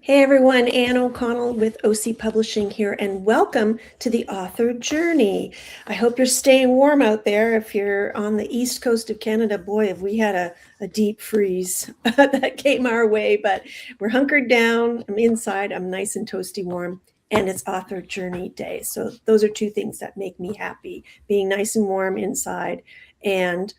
Hey everyone, Anne O'Connell with OC Publishing here, and welcome to the author journey. I hope you're staying warm out there. If you're on the east coast of Canada, boy, have we had a deep freeze that came our way, but we're hunkered down. I'm inside, I'm nice and toasty warm, and it's author journey day. So those are two things that make me happy, being nice and warm inside and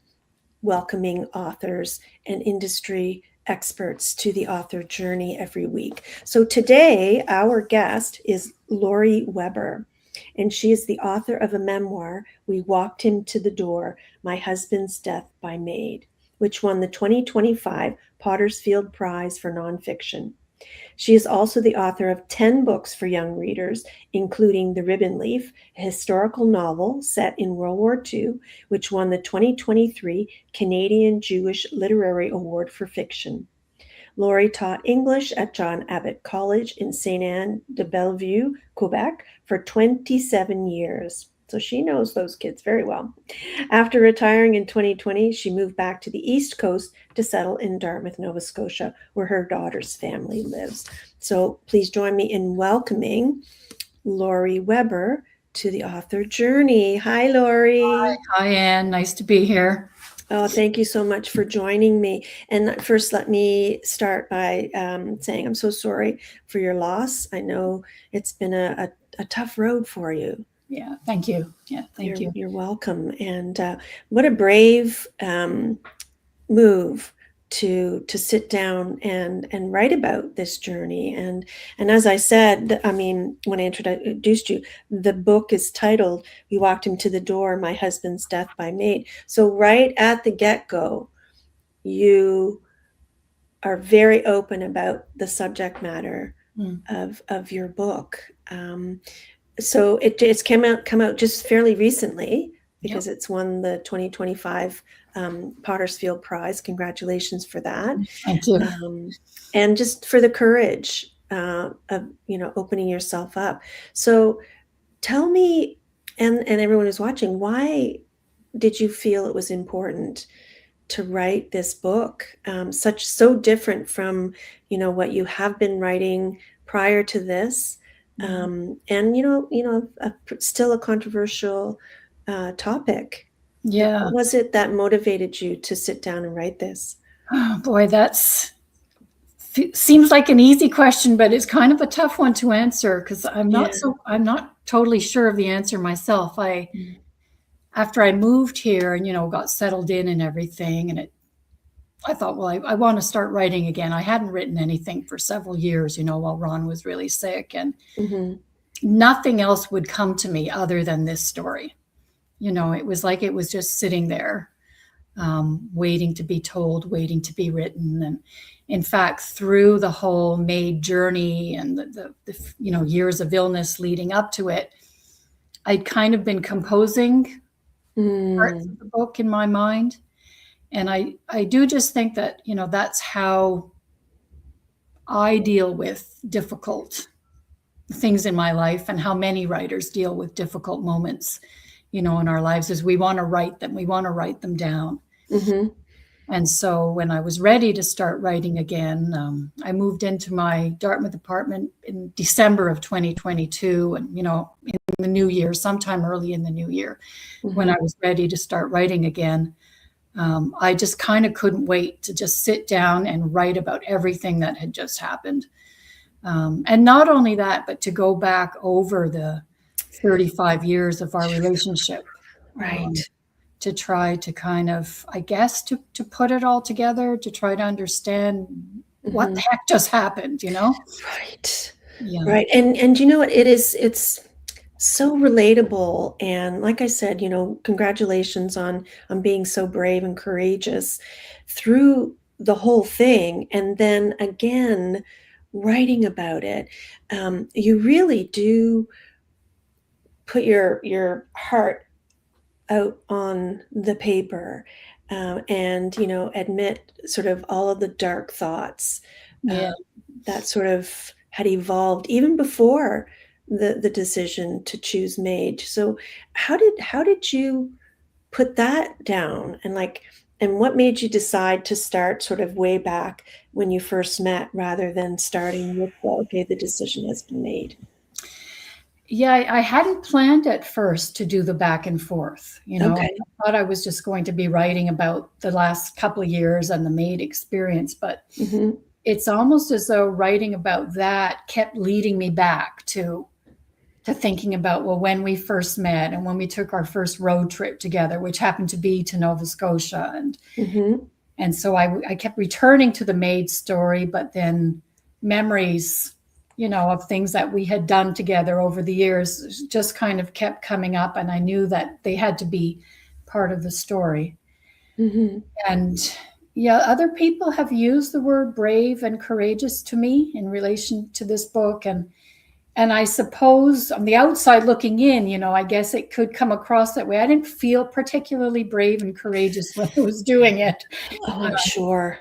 welcoming authors and industry experts to the author journey every week. So today, our guest is Lori Weber, and she is the author of a memoir, We Walked Him to the Door, My Husband's Death by MAID, which won the 2025 Pottersfield Prize for Nonfiction. She is also the author of 10 books for young readers, including The Ribbon Leaf, a historical novel set in World War II, which won the 2023 Canadian Jewish Literary Award for Fiction. Lori taught English at John Abbott College in Sainte-Anne-de-Bellevue, Quebec, for 27 years. So she knows those kids very well. After retiring in 2020, she moved back to the East Coast to settle in Dartmouth, Nova Scotia, where her daughter's family lives. So please join me in welcoming Lori Weber to the author journey. Hi, Lori. Hi, Anne. Nice to be here. Oh, thank you so much for joining me. And first, let me start by saying I'm so sorry for your loss. I know it's been a tough road for you. Yeah, thank you. Yeah, thank you. You're welcome. And what a brave move to sit down and write about this journey. And as I said, I mean, when I introduced you, the book is titled We Walked Him to the Door, My Husband's Death by MAID. So right at the get-go, you are very open about the subject matter of your book. So it's come out just fairly recently because it's won the 2025 Pottersfield Prize. Congratulations for that. Thank you. And just for the courage of opening yourself up. So tell me, and everyone who's watching, why did you feel it was important to write this book, so different from what you have been writing prior to this? And still a controversial topic. Yeah. What was it that motivated you to sit down and write this? Oh, boy, seems like an easy question, but it's kind of a tough one to answer because I'm not totally sure of the answer myself. After I moved here and got settled in and everything, and I thought, well, I want to start writing again. I hadn't written anything for several years, while Ron was really sick, and nothing else would come to me other than this story. It was like it was just sitting there, waiting to be told, waiting to be written. And in fact, through the whole MAID journey and the years of illness leading up to it, I'd kind of been composing parts of the book in my mind. And I do just think that, that's how I deal with difficult things in my life, and how many writers deal with difficult moments, in our lives, is we want to write them down. And so when I was ready to start writing again, I moved into my Dartmouth apartment in December of 2022. And, in the new year, sometime early in the new year, when I was ready to start writing again, I just kind of couldn't wait to just sit down and write about everything that had just happened. And not only that, but to go back over the 35 years of our relationship. Right. To try to kind of, I guess, to put it all together, to try to understand what the heck just happened, Right. Yeah. Right. And what it's so relatable. And like I said, congratulations on being so brave and courageous through the whole thing. And then again, writing about it. You really do put your heart out on the paper, and admit sort of all of the dark thoughts that sort of had evolved even before the decision to choose MAID. So how did you put that down and And what made you decide to start sort of way back when you first met rather than starting with, well, okay, the decision has been made? Yeah, I hadn't planned at first to do the back and forth. I Okay. thought I was just going to be writing about the last couple of years and the MAID experience, but Mm-hmm. it's almost as though writing about that kept leading me back to thinking about, well, when we first met and when we took our first road trip together, which happened to be to Nova Scotia. Mm-hmm. And so I kept returning to the MAID story, but then memories, of things that we had done together over the years just kind of kept coming up. And I knew that they had to be part of the story. Mm-hmm. And yeah, other people have used the word brave and courageous to me in relation to this book. And I suppose on the outside looking in, I guess it could come across that way. I didn't feel particularly brave and courageous when I was doing it. Oh, I'm sure.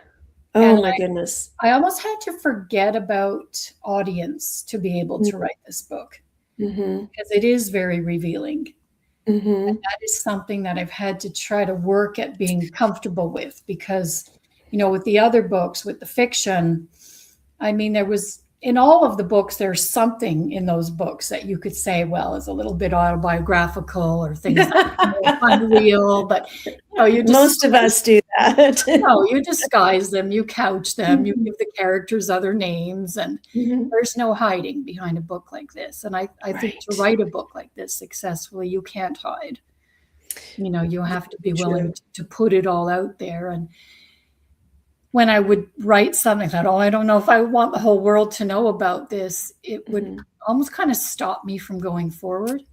And Oh, my goodness. I almost had to forget about audience to be able to write this book Mm-hmm. because it is very revealing. Mm-hmm. And that is something that I've had to try to work at being comfortable with because, with the other books, with the fiction, I mean, there was in all of the books, there's something in those books that you could say, well, is a little bit autobiographical or things that are unreal, but Most of us do that. you disguise them, you couch them, you give the characters other names, and Mm-hmm. there's no hiding behind a book like this. And I think to Right. write a book like this successfully, you can't hide. You have to be willing to put it all out there. And when I would write something that, I don't know if I want the whole world to know about this, it would almost kind of stop me from going forward.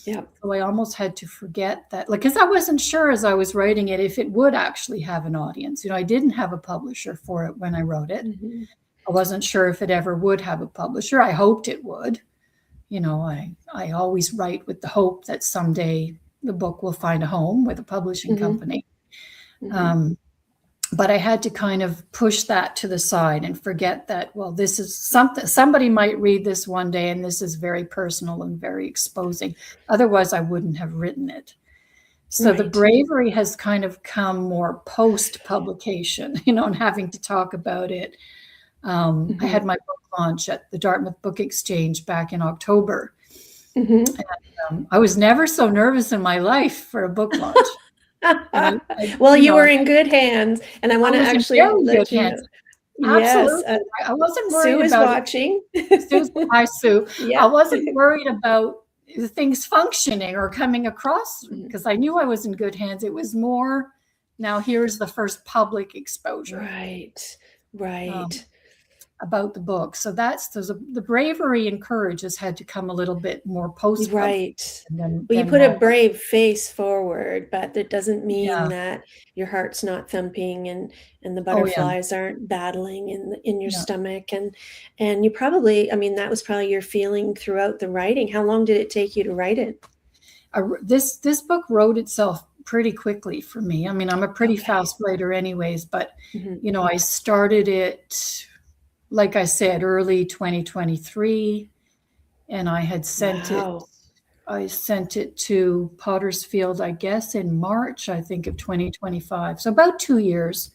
Yeah. So I almost had to forget that, because I wasn't sure as I was writing it if it would actually have an audience. I didn't have a publisher for it when I wrote it. Mm-hmm. I wasn't sure if it ever would have a publisher. I hoped it would. I always write with the hope that someday the book will find a home with a publishing company. Mm-hmm. But I had to kind of push that to the side and forget that, well, this is something, somebody might read this one day and this is very personal and very exposing. Otherwise, I wouldn't have written it. So the bravery has kind of come more post-publication, and having to talk about it. I had my book launch at the Dartmouth Book Exchange back in October. Mm-hmm. And, I was never so nervous in my life for a book launch. Well, you were in good hands, and I want to actually let you know. Absolutely. Yes, I wasn't worried Sue is about watching. Hi, Sue. Yeah. I wasn't worried about the things functioning or coming across because I knew I was in good hands. It was more, now here's the first public exposure. Right. About the book. So the bravery and courage has had to come a little bit more post. Right. Well, you put a brave face forward, but that doesn't mean that your heart's not thumping and the butterflies aren't battling in your stomach. And you probably, that was probably your feeling throughout the writing. How long did it take you to write it? This book wrote itself pretty quickly for me. I'm a pretty fast writer anyways, but I started it, like I said, early 2023, and I had sent it. I sent it to Pottersfield, I guess, in March, I think, of 2025. So about 2 years.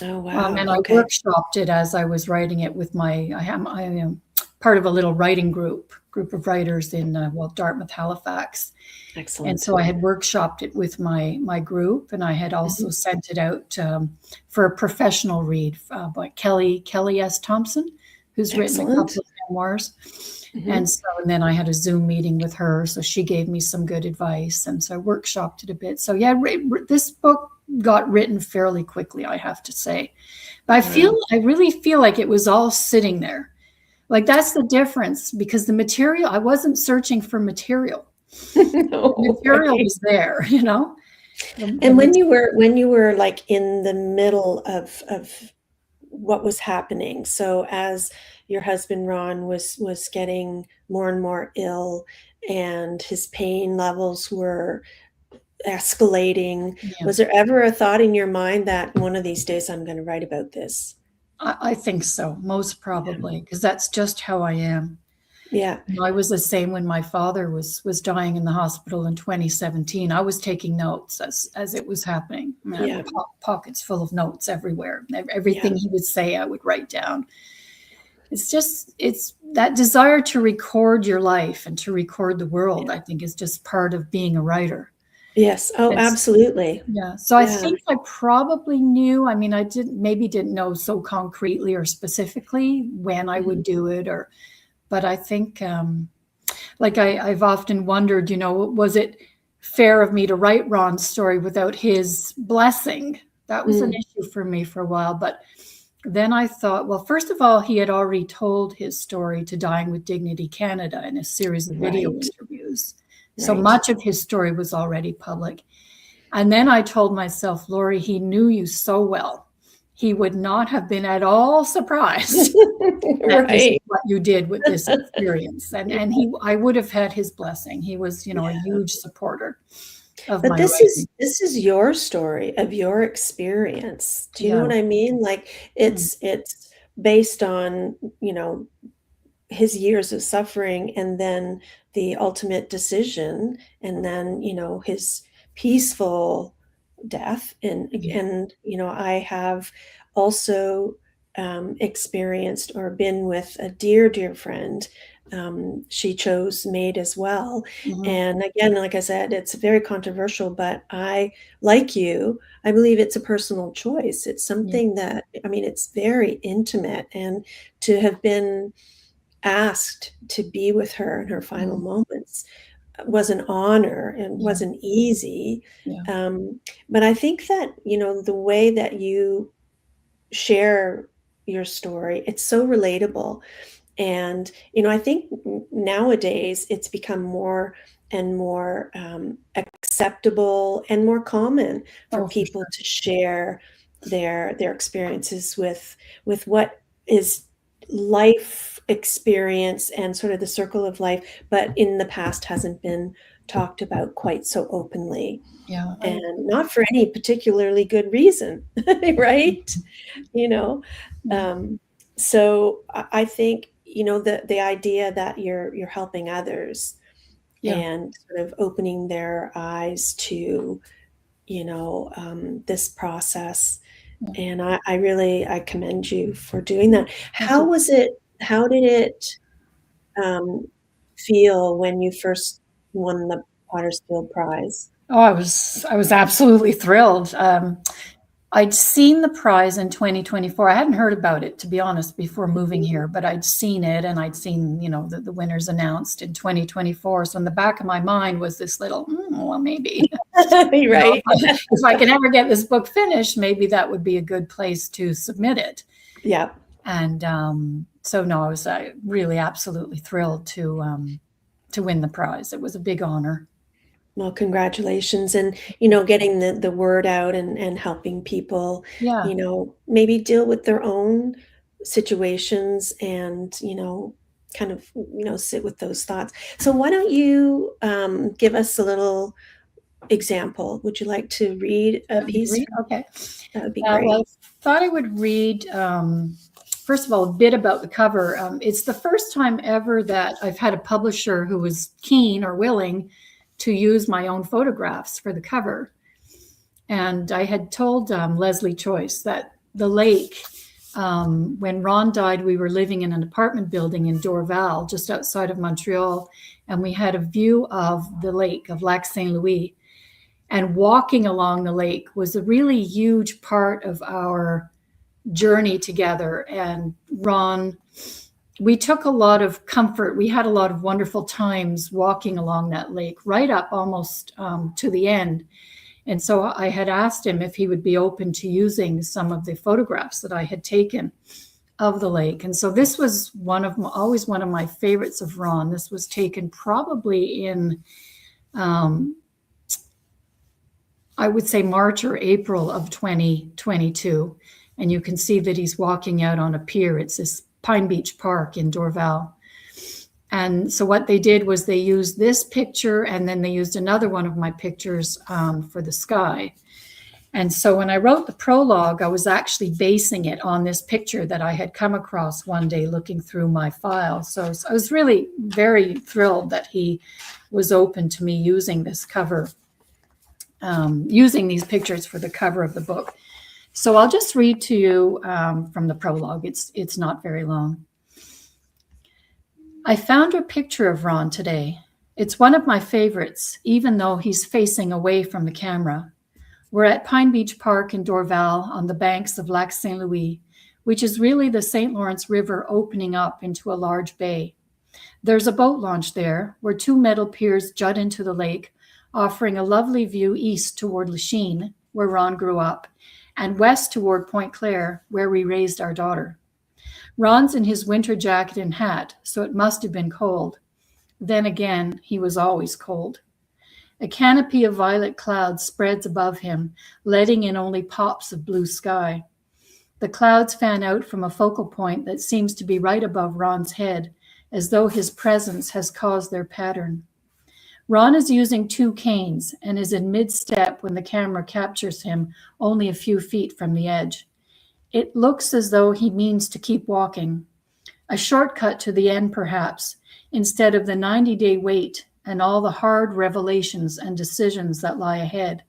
Oh, wow. And I workshopped it as I was writing it with I am part of a little writing group of writers in Dartmouth, Halifax. Excellent. And so I had workshopped it with my group, and I had also sent it out for a professional read by Kelly S. Thompson, who's written a couple of memoirs. And then I had a Zoom meeting with her, so she gave me some good advice, and so I workshopped it a bit. So this book got written fairly quickly, I have to say. But I really feel like it was all sitting there. Like that's the difference, because the material, I wasn't searching for material. Material was there, And when you were like in the middle of what was happening, so as your husband Ron was getting more and more ill and his pain levels were escalating, was there ever a thought in your mind that one of these days I'm going to write about this? I think so, most probably, because that's just how I am. Yeah. I was the same when my father was dying in the hospital in 2017. I was taking notes as it was happening. I mean, I Yeah. had pockets full of notes everywhere. Yeah. Everything he would say, I would write down. It's that desire to record your life and to record the world, I think, is just part of being a writer. Yes. Oh, absolutely. Yeah. So I Yeah. think I probably knew, I mean, I didn't know so concretely or specifically when I would do it, but I think, like I've often wondered, was it fair of me to write Ron's story without his blessing? That was an issue for me for a while. But then I thought, well, first of all, he had already told his story to Dying with Dignity Canada in a series of video interviews. So much of his story was already public. And then I told myself, Lori, he knew you so well. He would not have been at all surprised that this is what you did with this experience. And I would have had his blessing. He was, a huge supporter of my writing. This is your story of your experience. Do you know what I mean? Like it's based on, his years of suffering, and then the ultimate decision, and then, his peaceful death. And I have also experienced or been with a dear friend. She chose MAID as well. And again, like I said, it's very controversial, but I, like you, I believe it's a personal choice. It's something that, it's very intimate, and to have been asked to be with her in her final moments was an honor and wasn't easy. But I think that, the way that you share your story, it's so relatable. And, I think nowadays it's become more and more acceptable and more common for people to share their experiences with what is life experience and sort of the circle of life, but in the past hasn't been talked about quite so openly. And not for any particularly good reason, right? So I think, the idea that you're helping others and sort of opening their eyes to, this process. And I commend you for doing that. How did it feel when you first won the Pottersfield Prize? Oh, I was absolutely thrilled. I'd seen the prize in 2024. I hadn't heard about it, to be honest, before moving here, but I'd seen it, and I'd seen, the winners announced in 2024. So in the back of my mind was this little, well, maybe. Right. If I can ever get this book finished, maybe that would be a good place to submit it. Yeah. And so no, I was really absolutely thrilled to win the prize. It was a big honor. Well, congratulations. And, getting the word out and helping people, maybe deal with their own situations and, kind of, sit with those thoughts. So why don't you give us a little example? Would you like to read a piece? Okay. That would be great. Well, I thought I would read, first of all, a bit about the cover. It's the first time ever that I've had a publisher who was keen or willing to use my own photographs for the cover. And I had told Leslie Choice that the lake, when Ron died, we were living in an apartment building in Dorval, just outside of Montreal, and we had a view of the lake, of Lac Saint-Louis. And walking along the lake was a really huge part of our journey together. And Ron, we took a lot of comfort. We had a lot of wonderful times walking along that lake, right up almost to the end. And so I had asked him if he would be open to using some of the photographs that I had taken of the lake. And so this was always one of my favorites of Ron. This was taken probably in, I would say, March or April of 2022. And you can see that he's walking out on a pier. It's this Pine Beach Park in Dorval. And so what they did was they used this picture, and then they used another one of my pictures for the sky. And so when I wrote the prologue, I was actually basing it on this picture that I had come across one day looking through my file. So I was really very thrilled that he was open to me using this cover, using these pictures for the cover of the book. So I'll just read to you from the prologue. It's not very long. I found a picture of Ron today. It's one of my favorites, even though he's facing away from the camera. We're at Pine Beach Park in Dorval on the banks of Lac Saint-Louis, which is really the St. Lawrence River opening up into a large bay. There's a boat launch there where 2 metal piers jut into the lake, offering a lovely view east toward Lachine, where Ron grew up, and west toward Point Claire, where we raised our daughter. Ron's in his winter jacket and hat, so it must have been cold. Then again, he was always cold. A canopy of violet clouds spreads above him, letting in only pops of blue sky. The clouds fan out from a focal point that seems to be right above Ron's head, as though his presence has caused their pattern. Ron is using 2 canes and is in mid-step when the camera captures him only a few feet from the edge. It looks as though he means to keep walking. A shortcut to the end, perhaps, instead of the 90-day wait and all the hard revelations and decisions that lie ahead.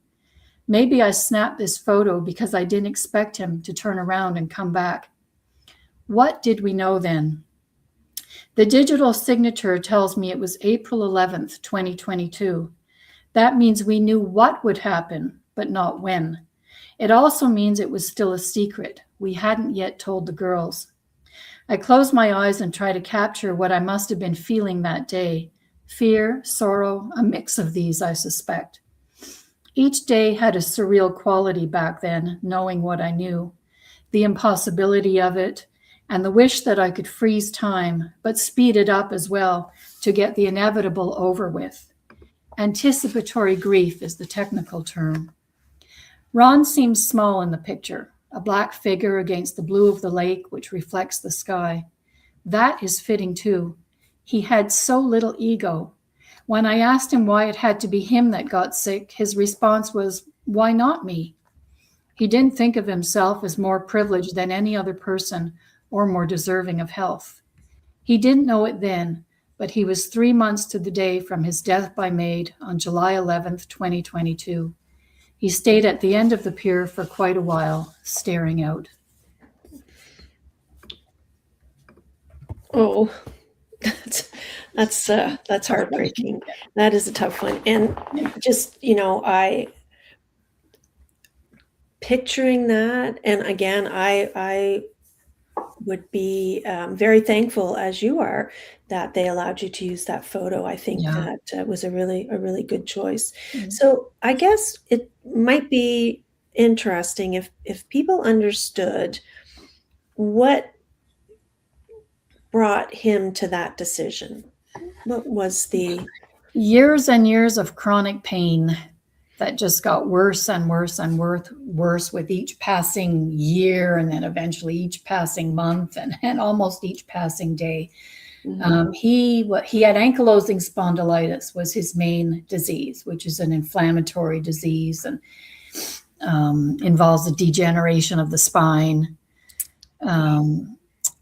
Maybe I snapped this photo because I didn't expect him to turn around and come back. What did we know then? The digital signature tells me it was April 11th, 2022. That means we knew what would happen, but not when. It also means it was still a secret. We hadn't yet told the girls. I close my eyes and try to capture what I must have been feeling that day. Fear, sorrow, a mix of these, I suspect. Each day had a surreal quality back then, knowing what I knew, the impossibility of it, and the wish that I could freeze time, but speed it up as well to get the inevitable over with. Anticipatory grief is the technical term. Ron seems small in the picture, a black figure against the blue of the lake, which reflects the sky. That is fitting too. He had so little ego. When I asked him why it had to be him that got sick, his response was, "Why not me?" He didn't think of himself as more privileged than any other person or more deserving of health. He didn't know it then, but he was 3 months to the day from his death by MAID on July 11th, 2022. He stayed at the end of the pier for quite a while, staring out. Oh, that's heartbreaking. That is a tough one. And just, I picturing that, and again, I would be very thankful, as you are, that they allowed you to use that photo. I think that was a really good choice. Mm-hmm. So I guess it might be interesting if people understood what brought him to that decision. What was the years and years of chronic pain that just got worse and worse and worse with each passing year, and then eventually each passing month and almost each passing day. Mm-hmm. He had ankylosing spondylitis was his main disease, which is an inflammatory disease and involves the degeneration of the spine.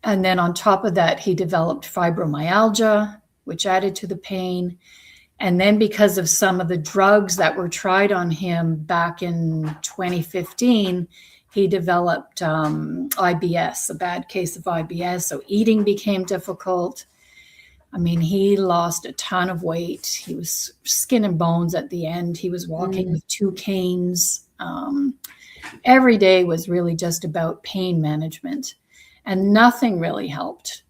And then on top of that, he developed fibromyalgia, which added to the pain. And then because of some of the drugs that were tried on him back in 2015, he developed IBS, a bad case of IBS. So eating became difficult. I mean, he lost a ton of weight. He was skin and bones at the end. He was walking with 2 canes. Every day was really just about pain management, and nothing really helped.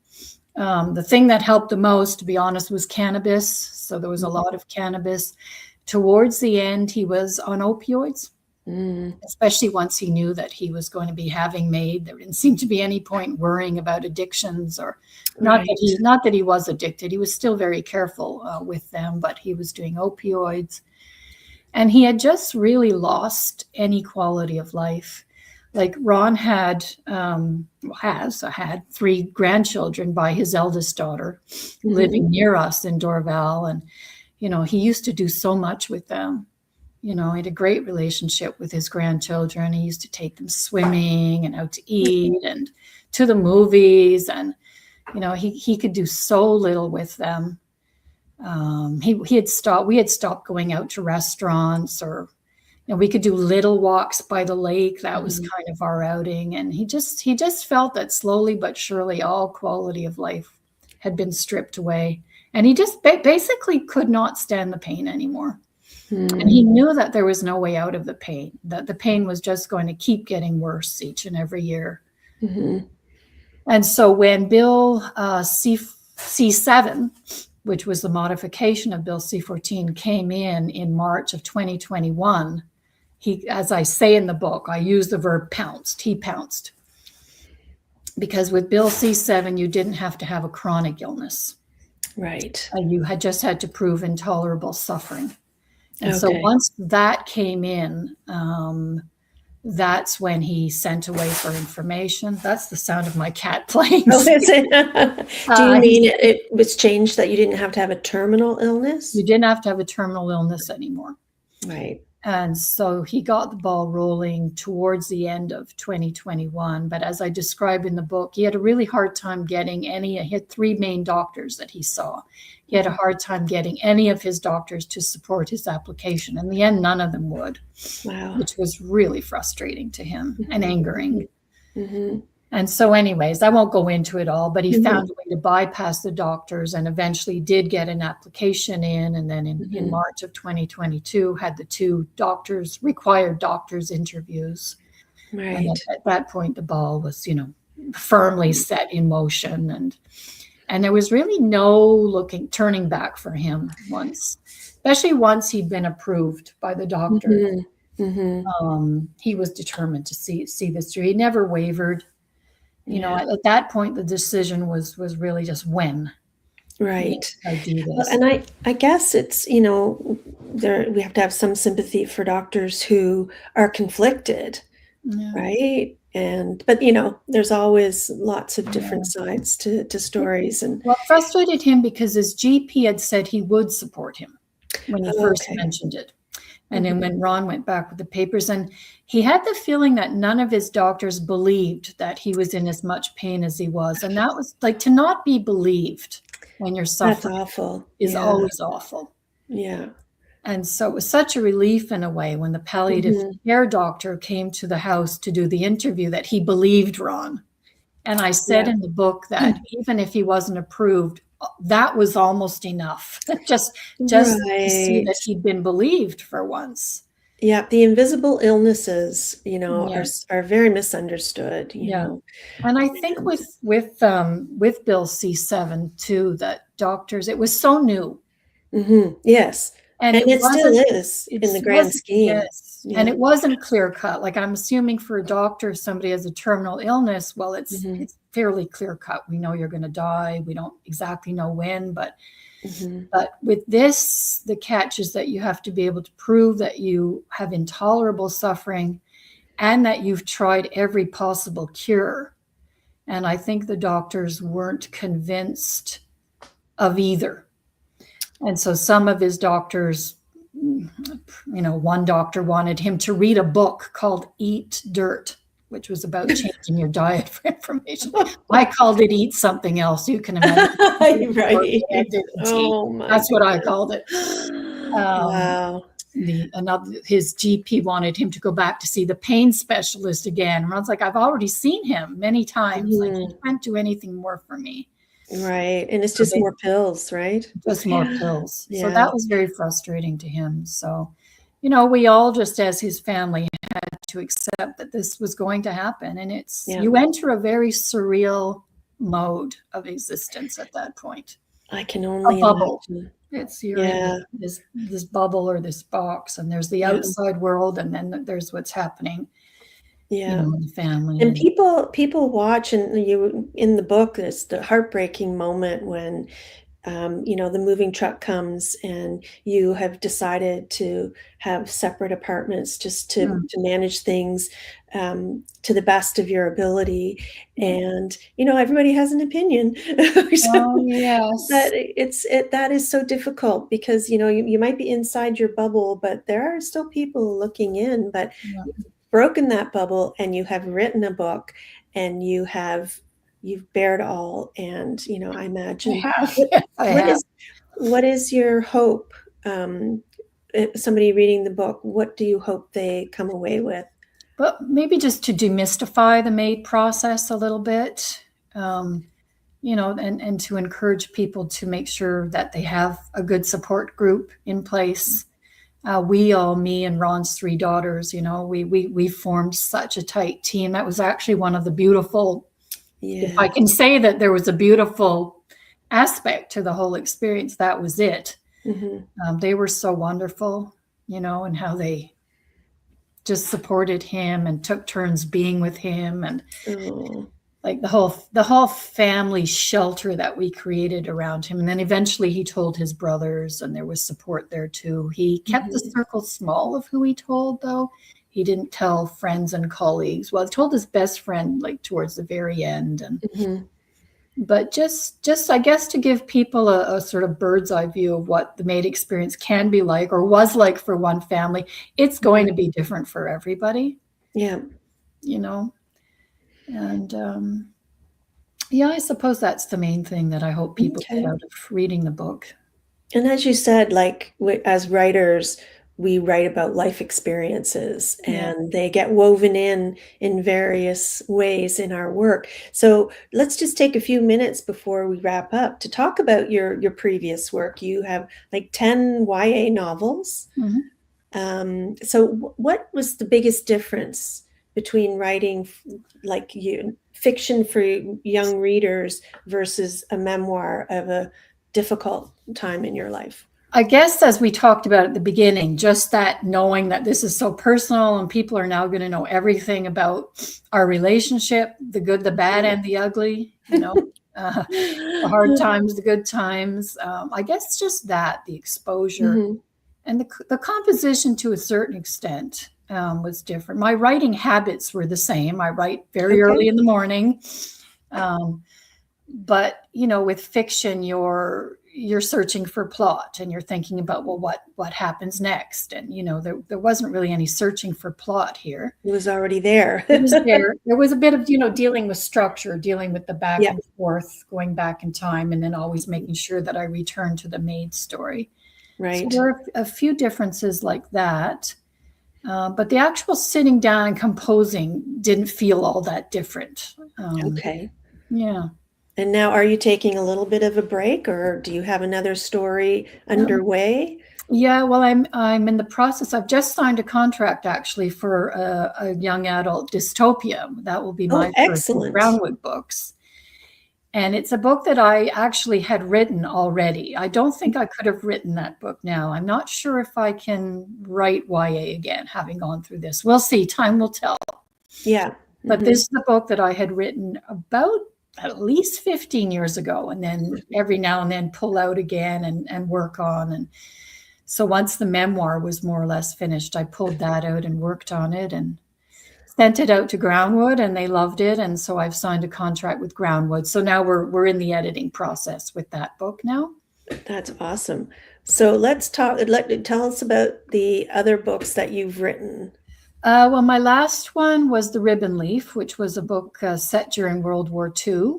The thing that helped the most, to be honest, was cannabis. So there was a lot of cannabis. Towards the end, he was on opioids, especially once he knew that he was going to be having MAID. There didn't seem to be any point worrying about addictions, or not that he was addicted. He was still very careful with them, but he was doing opioids. And he had just really lost any quality of life. Like Ron had 3 grandchildren by his eldest daughter, living near us in Dorval. And, he used to do so much with them. He had a great relationship with his grandchildren. He used to take them swimming and out to eat and to the movies. And, he could do so little with them. We had stopped going out to restaurants, or, we could do little walks by the lake. That was kind of our outing. And he just felt that slowly but surely all quality of life had been stripped away. And he just basically could not stand the pain anymore. And he knew that there was no way out of the pain, that the pain was just going to keep getting worse each and every year. And so when Bill C7, which was the modification of Bill C14, came in March of 2021, he, as I say in the book, I use the verb pounced. He pounced. Because with Bill C7, you didn't have to have a chronic illness. Right. You had just had to prove intolerable suffering. And so once that came in, that's when he sent away for information. That's the sound of my cat playing. Oh, is it? Do you mean it was changed that you didn't have to have a terminal illness? You didn't have to have a terminal illness anymore. Right. And so he got the ball rolling towards the end of 2021. But as I describe in the book, he had a really hard time getting he had 3 main doctors that he saw. He had a hard time getting any of his doctors to support his application. In the end, none of them would. Wow. Which was really frustrating to him and angering. And so anyways, I won't go into it all, but he found a way to bypass the doctors and eventually did get an application in. And then in March of 2022, had the 2 required doctors interviews. Right. And at that point, the ball was, firmly set in motion. And there was really no turning back for him especially once he'd been approved by the doctor. He was determined to see this through. He never wavered. At that point, the decision was really just when. Right. I do this. Well, and I guess it's, we have to have some sympathy for doctors who are conflicted, right? But there's always lots of different sides to stories. And well, it frustrated him because his GP had said he would support him when he first mentioned it. And then when Ron went back with the papers, and he had the feeling that none of his doctors believed that he was in as much pain as he was. And that was like, to not be believed when you're suffering. That's awful. Is always awful. Yeah. And so it was such a relief in a way when the palliative care doctor came to the house to do the interview that he believed Ron. And I said in the book that even if he wasn't approved, that was almost enough just to see that he'd been believed for once. Yeah, the invisible illnesses, are very misunderstood. You know. And I think with Bill C7 too, that doctors, it was so new. Yes, and it still is in the grand scheme. Yes. Yeah. And it wasn't clear cut. Like, I'm assuming for a doctor, if somebody has a terminal illness, well, it's fairly clear cut. We know you're going to die. We don't exactly know when, but with this, the catch is that you have to be able to prove that you have intolerable suffering and that you've tried every possible cure. And I think the doctors weren't convinced of either. And so some of his doctors, one doctor wanted him to read a book called Eat Dirt, which was about changing your diet for information. I called it Eat Something Else. You can imagine. Right. That's what I called it. Wow. His GP wanted him to go back to see the pain specialist again. And I was like, I've already seen him many times. Like, he can't do anything more for me. Right. And it's just more pills, right? Just more pills. Yeah. So that was very frustrating to him. So, we all, just as his family, had to accept that this was going to happen. And you enter a very surreal mode of existence at that point. I can only a bubble. Imagine. It's this bubble or this box, and there's the outside world, and then there's what's happening. In the family. And people watch, and you in the book, it's the heartbreaking moment when the moving truck comes and you have decided to have separate apartments just to manage things. to the best of your ability. And, everybody has an opinion. Oh, yes. But that is so difficult because, you might be inside your bubble, but there are still people looking in, but Yeah. you've broken that bubble and you have written a book and you've bared all. And, I imagine Yes, I have. what is your hope? Somebody reading the book, what do you hope they come away with? But maybe just to demystify the MAID process a little bit, and to encourage people to make sure that they have a good support group in place. Me and Ron's 3 daughters, we formed such a tight team. That was actually one of the beautiful, if I can say that there was a beautiful aspect to the whole experience, that was it. Mm-hmm. They were so wonderful, and how they just supported him and took turns being with him, and like the whole family shelter that we created around him. And then eventually he told his brothers, and there was support there too. He kept the circle small of who he told, though. He didn't tell friends and colleagues. Well, he told his best friend like towards the very end. And but just I guess to give people a sort of bird's eye view of what the MAID experience can be like, or was like for one family. It's going to be different for everybody. Yeah. And I suppose that's the main thing that I hope people get out of reading the book. And as you said, like as writers, we write about life experiences and they get woven in various ways in our work. So let's just take a few minutes before we wrap up to talk about your previous work. You have like 10 YA novels. So what was the biggest difference between writing like fiction for young readers versus a memoir of a difficult time in your life? I guess, as we talked about at the beginning, just that knowing that this is so personal and people are now going to know everything about our relationship, the good, the bad, and the ugly, the hard times, the good times. I guess just that, the exposure and the composition to a certain extent was different. My writing habits were the same. I write very early in the morning. But, with fiction, you're searching for plot and you're thinking about, well, what happens next? And, there wasn't really any searching for plot here. It was already there. It was there. There was a bit of, dealing with structure, dealing with the back and forth, going back in time, and then always making sure that I return to the MAID story. Right. So there are a few differences like that. But the actual sitting down and composing didn't feel all that different. Yeah. And now, are you taking a little bit of a break, or do you have another story underway? Yeah, well, I'm in the process. I've just signed a contract actually for a young adult dystopia. That will be my first Brownwood books. And it's a book that I actually had written already. I don't think I could have written that book now. I'm not sure if I can write YA again, having gone through this. We'll see. Time will tell. Yeah. But this is a book that I had written about at least 15 years ago, and then every now and then pull out again and work on. And so once the memoir was more or less finished, I pulled that out and worked on it and sent it out to Groundwood, and they loved it. And so I've signed a contract with Groundwood. So now we're in the editing process with that book now. That's awesome. So let's tell us about the other books that you've written. Well, my last one was The Ribbon Leaf, which was a book set during World War II,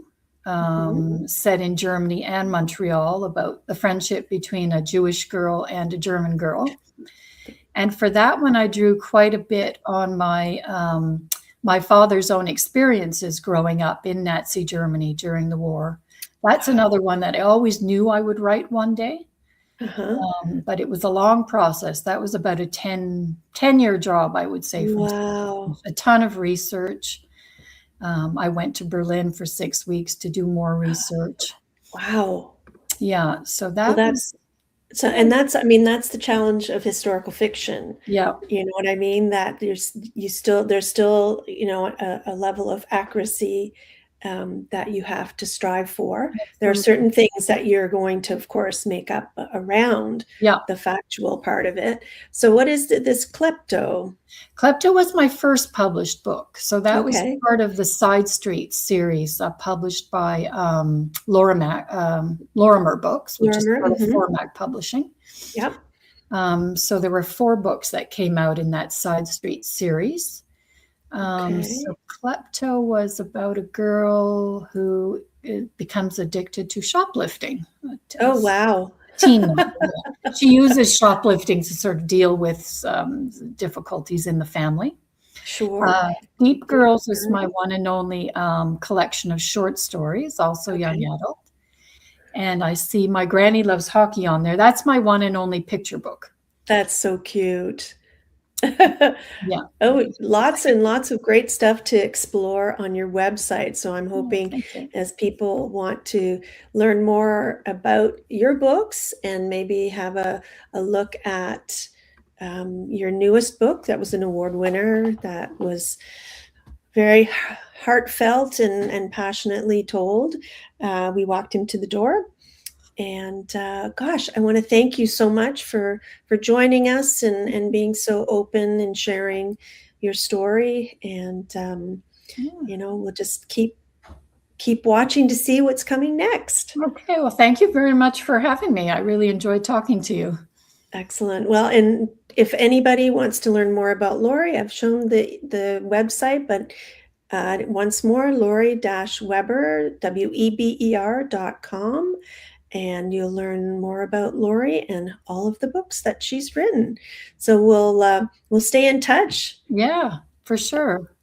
set in Germany and Montreal, about the friendship between a Jewish girl and a German girl. And for that one, I drew quite a bit on my father's own experiences growing up in Nazi Germany during the war. That's another one that I always knew I would write one day. But it was a long process. That was about a 10-year job, I would say. Wow. A ton of research. I went to Berlin for 6 weeks to do more research. Wow. Yeah. So that's the challenge of historical fiction. Yeah. You know what I mean? That there's still, a level of accuracy that you have to strive for. There are certain things that you're going to, of course, make up around the factual part of it. So what is this Klepto? Klepto was my first published book. So that was Okay. part of the Side Street series published by Lorimer Books, which is part of Formac Publishing. Yep. So there were 4 books that came out in that Side Street series. So Klepto was about a girl who becomes addicted to shoplifting. Oh, wow. Teen. She uses shoplifting to sort of deal with difficulties in the family. Sure. Deep Girls is my one and only collection of short stories, also young adult. And I see My Granny Loves Hockey on there. That's my one and only picture book. That's so cute. Yeah. Oh, lots and lots of great stuff to explore on your website. So I'm hoping as people want to learn more about your books and maybe have a look at your newest book that was an award winner, that was very heartfelt and passionately told. We walked into the door. And gosh, I want to thank you so much for joining us and being so open and sharing your story. And we'll just keep watching to see what's coming next. Okay, well, thank you very much for having me. I really enjoyed talking to you. Excellent. Well, and if anybody wants to learn more about Lori, I've shown the website, but once more, Lori-Weber, WEBER.com. And you'll learn more about Lori and all of the books that she's written. So we'll stay in touch. Yeah, for sure.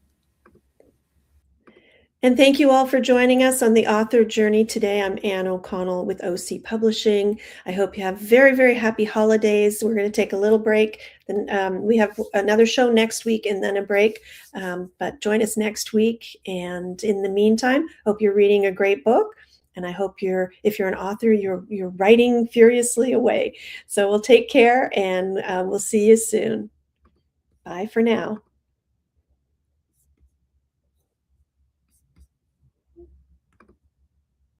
And thank you all for joining us on the author journey today. I'm Anne O'Connell with OC Publishing. I hope you have very, very happy holidays. We're going to take a little break. Then we have another show next week and then a break. But join us next week. And in the meantime, hope you're reading a great book. And I hope if you're an author, you're writing furiously away. So we'll take care and we'll see you soon. Bye for now.